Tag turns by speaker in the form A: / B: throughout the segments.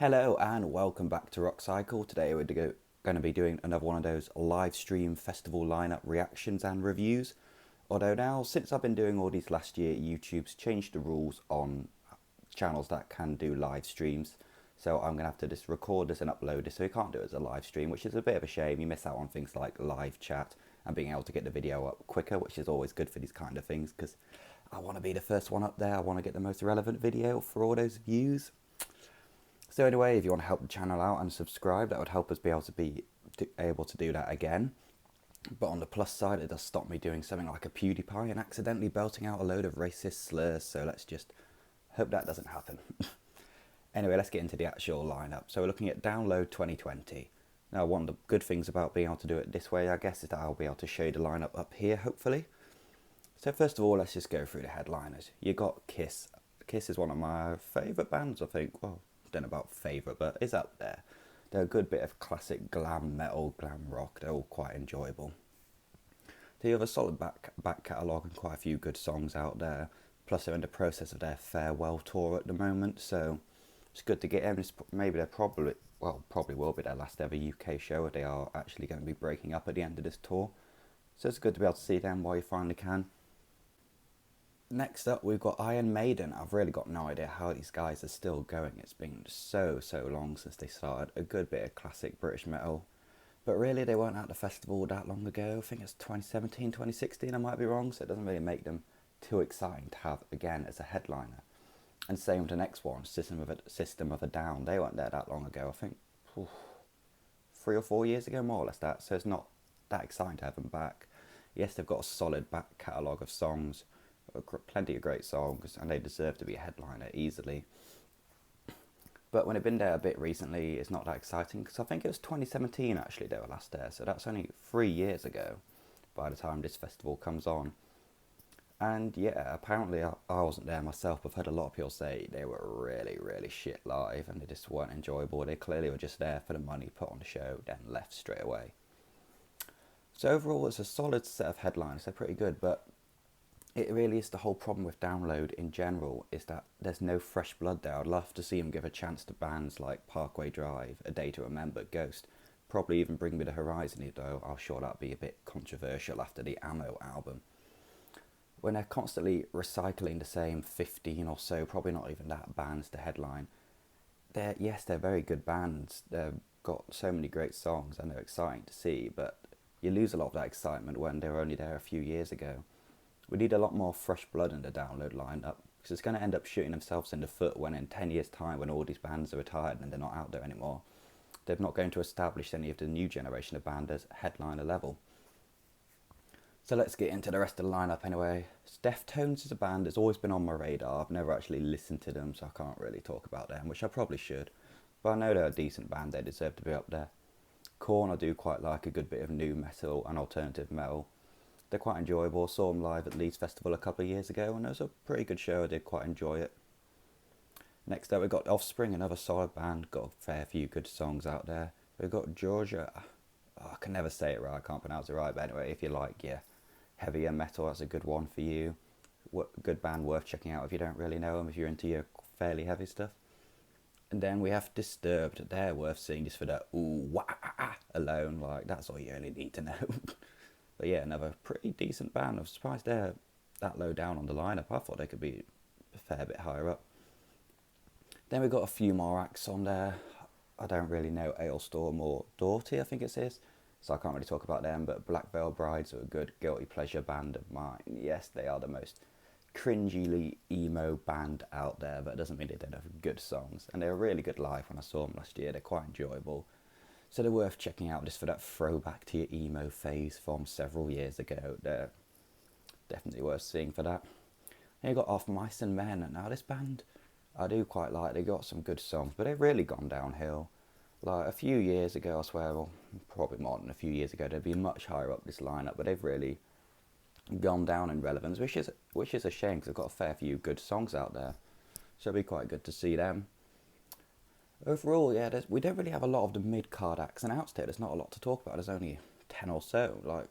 A: Hello and welcome back to Rock Cycle. Today we're going to be doing another one of those live stream festival lineup reactions and reviews. Although now, since I've been doing all these last year, YouTube's changed the rules on channels that can do live streams. So I'm going to have to just record this and upload this, so you can't do it as a live stream, which is a bit of a shame. You miss out on things like live chat and being able to get the video up quicker, which is always good for these kind of things, because I want to be the first one up there. I want to get the most relevant video for all those views. So anyway, if you want to help the channel out and subscribe, that would help us be able to do that again. But on the plus side, it does stop me doing something like a PewDiePie and accidentally belting out a load of racist slurs, so let's just hope that doesn't happen. Anyway, let's get into the actual lineup. So we're looking at Download 2020. Now, one of the good things about being able to do it this way, I guess, is that I'll be able to show you the lineup up here, hopefully. So first of all, let's just go through the headliners. You got Kiss. Kiss is one of my favourite bands, I think. Well, I don't know about favourite, but it's up there. They're a good bit of classic glam metal, glam rock. They're all quite enjoyable. They have a solid back catalogue and quite a few good songs out there. Plus, they're in the process of their farewell tour at the moment, so it's good to get them. Maybe they're probably will be their last ever UK show. They are actually going to be breaking up at the end of this tour, so it's good to be able to see them while you finally can. Next up, we've got Maiden. I've really got no idea how these guys are still going. It's been so long since they started. A good bit of classic British metal. But really, they weren't at the festival that long ago. I think it's 2017, 2016, I might be wrong. So it doesn't really make them too exciting to have again as a headliner. And same with the next one, System of a Down. They weren't there that long ago. I think 3 or 4 years ago, more or less that. So it's not that exciting to have them back. Yes, they've got a solid back catalogue of songs. Plenty of great songs, and they deserve to be a headliner easily. But when they've been there a bit recently, it's not that exciting, because I think it was 2017 actually they were last there, so that's only 3 years ago by the time this festival comes on. And yeah, apparently I wasn't there myself, but I've heard a lot of people say they were really shit live and they just weren't enjoyable. They clearly were just there for the money, put on the show, then left straight away. So overall, it's a solid set of headliners. They're pretty good, but it really is the whole problem with Download in general, is that there's no fresh blood there. I'd love to see them give a chance to bands like Parkway Drive, A Day to Remember, Ghost, probably even Bring Me the Horizon, though I'm sure that'd be a bit controversial after the Ammo album. When they're constantly recycling the same 15 or so, probably not even that, bands to headline, they're very good bands. They've got so many great songs and they're exciting to see, but you lose a lot of that excitement when they were only there a few years ago. We need a lot more fresh blood in the Download lineup, because it's going to end up shooting themselves in the foot when in 10 years' time, when all these bands are retired and they're not out there anymore, they're not going to establish any of the new generation of band as headliner level. So let's get into the rest of the lineup anyway. Deftones is a band that's always been on my radar. I've never actually listened to them, so I can't really talk about them, which I probably should. But I know they're a decent band, they deserve to be up there. Korn, I do quite like a good bit of new metal and alternative metal. They're quite enjoyable. I saw them live at Leeds Festival a couple of years ago, and it was a pretty good show. I did quite enjoy it. Next up, we've got Offspring, another solid band. Got a fair few good songs out there. We've got Georgia. Oh, I can never say it right. I can't pronounce it right. But anyway, if you like heavier metal, that's a good one for you. Good band worth checking out if you don't really know them, if you're into your fairly heavy stuff. And then we have Disturbed. They're worth seeing just for that ooh wah alone. Like, that's all you only need to know. But yeah, another pretty decent band. I'm surprised they're that low down on the lineup. I thought they could be a fair bit higher up. Then we've got a few more acts on there. I don't really know Ailstorm or Doughty, I think it is. So I can't really talk about them, but Black Veil Brides are a good guilty pleasure band of mine. Yes, they are the most cringily emo band out there, but it doesn't mean they don't have good songs. And they were really good live when I saw them last year. They're quite enjoyable. So they're worth checking out just for that throwback to your emo phase from several years ago. They're definitely worth seeing for that. Then you got Off Mice and Men. Now this band, I do quite like. They got some good songs, but they've really gone downhill. Like a few years ago, I swear, well, probably more than a few years ago, they'd be much higher up this lineup, but they've really gone down in relevance, which is a shame, because they've got a fair few good songs out there. So it'll be quite good to see them. Overall, yeah, we don't really have a lot of the mid-card acts announced here. There's not a lot to talk about. There's only 10 or so. Like,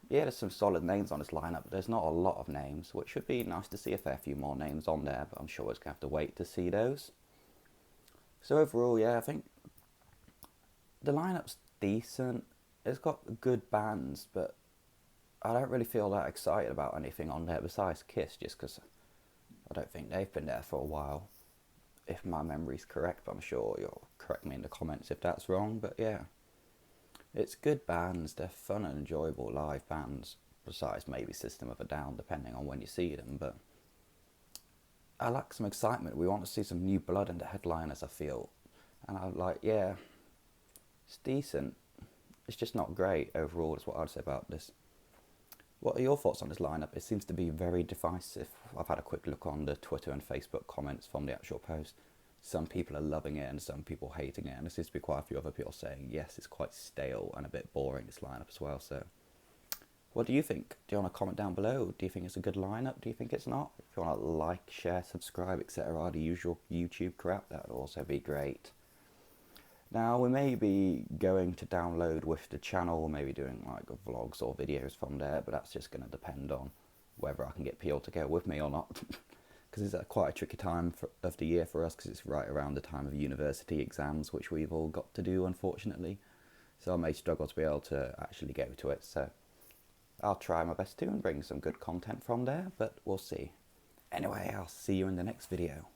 A: yeah, there's some solid names on this lineup, but there's not a lot of names, which would be nice to see a fair few more names on there, but I'm sure we're going to have to wait to see those. So overall, yeah, I think the lineup's decent. It's got good bands, but I don't really feel that excited about anything on there besides Kiss, just because I don't think they've been there for a while. If my memory's correct, but I'm sure you'll correct me in the comments if that's wrong. But yeah, it's good bands. They're fun and enjoyable live bands. Besides maybe System of a Down, depending on when you see them. But I lack some excitement. We want to see some new blood in the headliners, I feel. And I'm like, yeah, it's decent. It's just not great overall, is what I'd say about this. What are your thoughts on this lineup? It seems to be very divisive. I've had a quick look on the Twitter and Facebook comments from the actual post. Some people are loving it and some people hating it, and there seems to be quite a few other people saying, yes, it's quite stale and a bit boring, this lineup as well. So what do you think? Do you want to comment down below? Do you think it's a good lineup? Do you think it's not? If you want to like, share, subscribe, etc., the usual YouTube crap, that would also be great. Now, we may be going to download with the channel, maybe doing like vlogs or videos from there, but that's just going to depend on whether I can get people to go with me or not. Because it's quite a tricky time of the year for us, because it's right around the time of university exams, which we've all got to do, unfortunately. So I may struggle to be able to actually go to it, so I'll try my best to and bring some good content from there, but we'll see. Anyway, I'll see you in the next video.